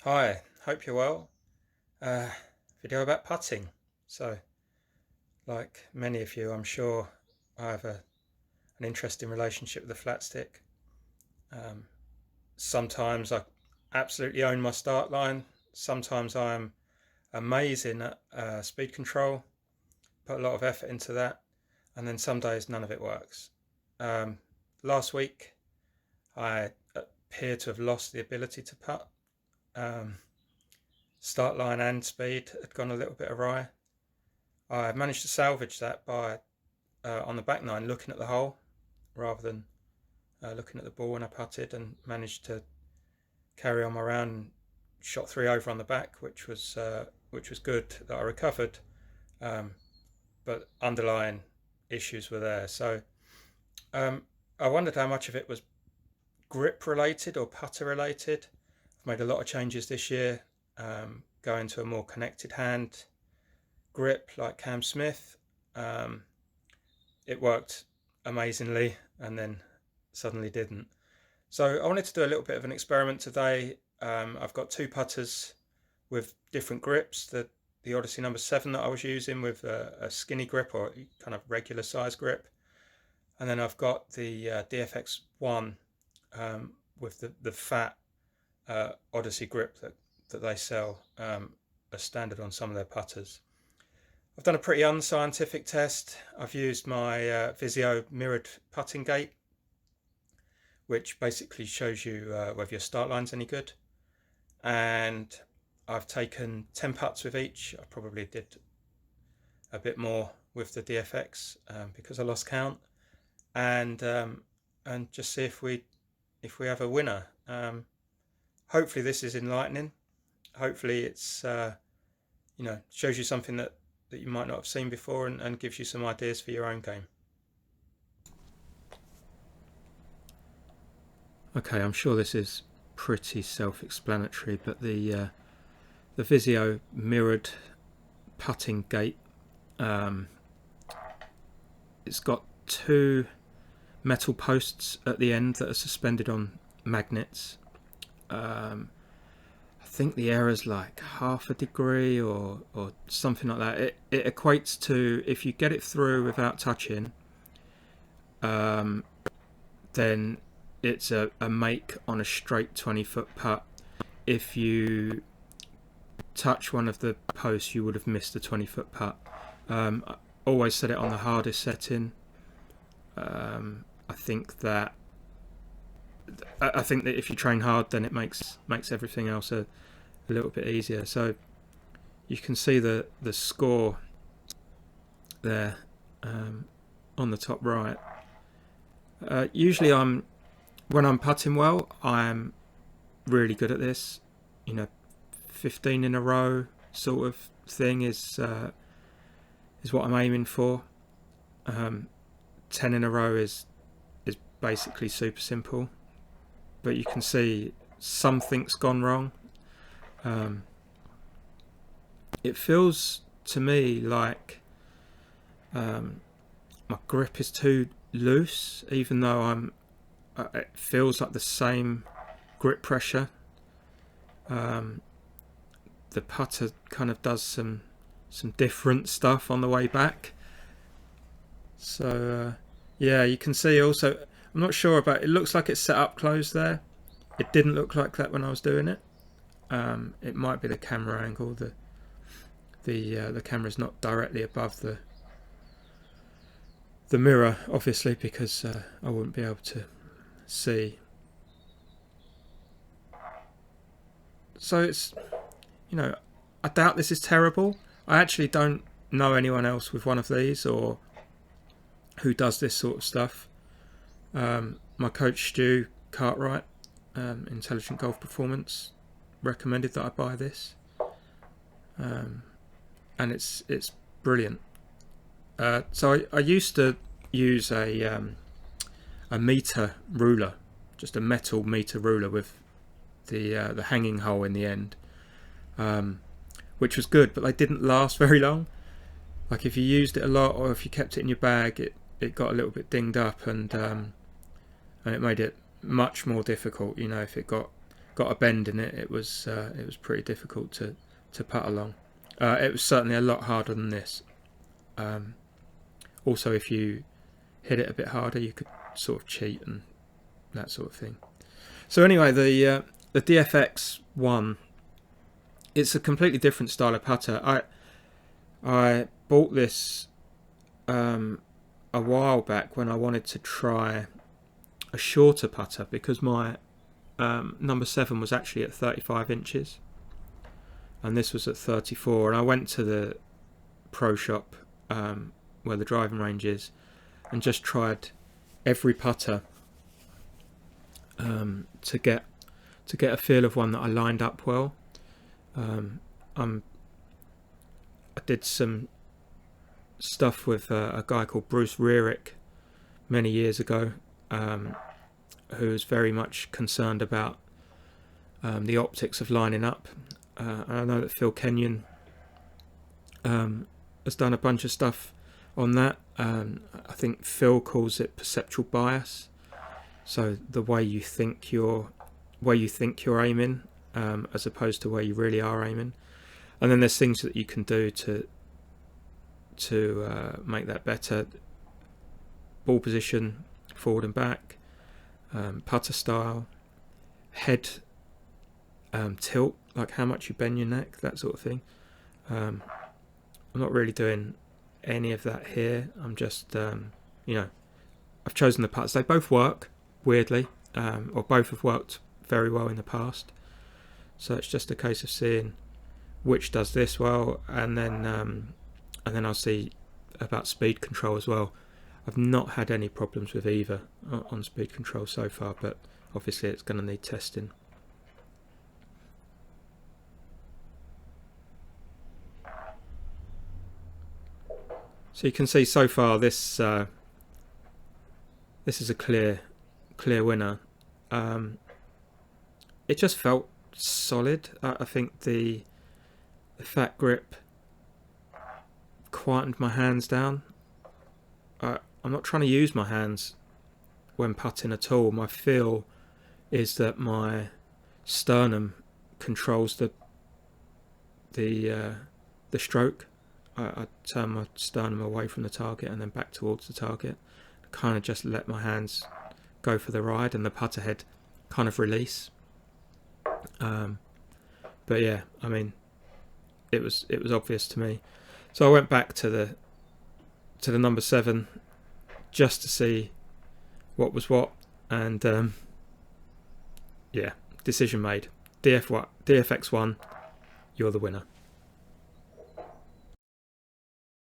Hi, hope you're well. Uh, Video about putting. So, like many of you, I'm sure I have an interesting relationship with the flat stick. Um, Sometimes I absolutely own my start line. Sometimes I'm amazing at speed control, put a lot of effort into that, and then some days none of it works. Um, Last week, I appear to have lost the ability to putt. Um, Start line and speed had gone a little bit awry. I managed to salvage that by on the back nine looking at the hole rather than looking at the ball when I putted, and managed to carry on my round and shot 3 over on the back, which was good that I recovered, um, but underlying issues were there. So um, I wondered how much of it was grip related or putter related. I've made a lot of changes this year, going to a more connected hand grip like Cam Smith. Um, it worked amazingly and then suddenly didn't. So I wanted to do a little bit of an experiment today. I've got two putters with different grips. The Odyssey number 7 that I was using with a skinny grip or kind of regular size grip. And then I've got the DFX 1 with the fat Odyssey grip that they sell as standard on some of their putters. I've done a pretty unscientific test. I've used my Vizio mirrored putting gate, which basically shows you whether your start line's any good. And I've taken 10 putts with each. I probably did a bit more with the DFX because I lost count, and just see if we have a winner. Hopefully this is enlightening. Hopefully it's shows you something that you might not have seen before, and gives you some ideas for your own game. Okay, I'm sure this is pretty self-explanatory, but the Vizio mirrored putting gate, it's got 2 metal posts at the end that are suspended on magnets. I think the error's like half a degree or something like that. It equates to, if you get it through without touching, then it's a make on a straight 20-foot putt. If you touch one of the posts, you would have missed a 20-foot putt. I always set it on the hardest setting. I think that if you train hard, then it makes everything else a little bit easier. So you can see the score there on the top right. Usually when I'm putting well, I'm really good at this. 15 in a row sort of thing is what I'm aiming for. 10 in a row is basically super simple, but you can see something's gone wrong. It feels to me like my grip is too loose, even though it feels like the same grip pressure. The putter kind of does some different stuff on the way back. So yeah, you can see also, I'm not sure about, it looks like it's set up closed there. It didn't look like that when I was doing it. It might be the camera angle. The camera's not directly above the mirror, obviously, because I wouldn't be able to see. So it's, I doubt this is terrible. I actually don't know anyone else with one of these or who does this sort of stuff. My coach Stu Cartwright, Intelligent Golf Performance, recommended that I buy this, and it's brilliant. So I used to use a meter ruler, just a metal meter ruler with the hanging hole in the end, which was good, but they didn't last very long. Like if you used it a lot or if you kept it in your bag, it got a little bit dinged up, and it made it much more difficult. If it got got a bend in it, it was pretty difficult to putt along. It was certainly a lot harder than this. Also, if you hit it a bit harder, you could sort of cheat and that sort of thing. So anyway, the DFX 1, it's a completely different style of putter. I bought this a while back when I wanted to try a shorter putter, because my number 7 was actually at 35 inches and this was at 34, and I went to the pro shop where the driving range is and just tried every putter to get a feel of one that I lined up well. I did some stuff with a guy called Bruce Rearick many years ago, who was very much concerned about the optics of lining up. And I know that Phil Kenyon has done a bunch of stuff on that. I think Phil calls it perceptual bias. So the way you think you're aiming, as opposed to where you really are aiming. And then there's things that you can do to make that better. Ball position, forward and back, putter style, head tilt, like how much you bend your neck, that sort of thing. I'm not really doing any of that here. I'm just, I've chosen the putts. They both work, weirdly, or both have worked very well in the past. So it's just a case of seeing which does this well, and then I'll see about speed control as well. I've not had any problems with either on speed control so far, but obviously it's going to need testing. So you can see so far this is a clear winner. It just felt solid. I think the fat grip quietened my hands down. I'm not trying to use my hands when putting at all. My feel is that my sternum controls the stroke. I turn my sternum away from the target and then back towards the target. Kind of just let my hands go for the ride and the putter head kind of release. But yeah, I mean, it was obvious to me. So I went back to the number 7 just to see what was what, and yeah, decision made. DFX1, you're the winner.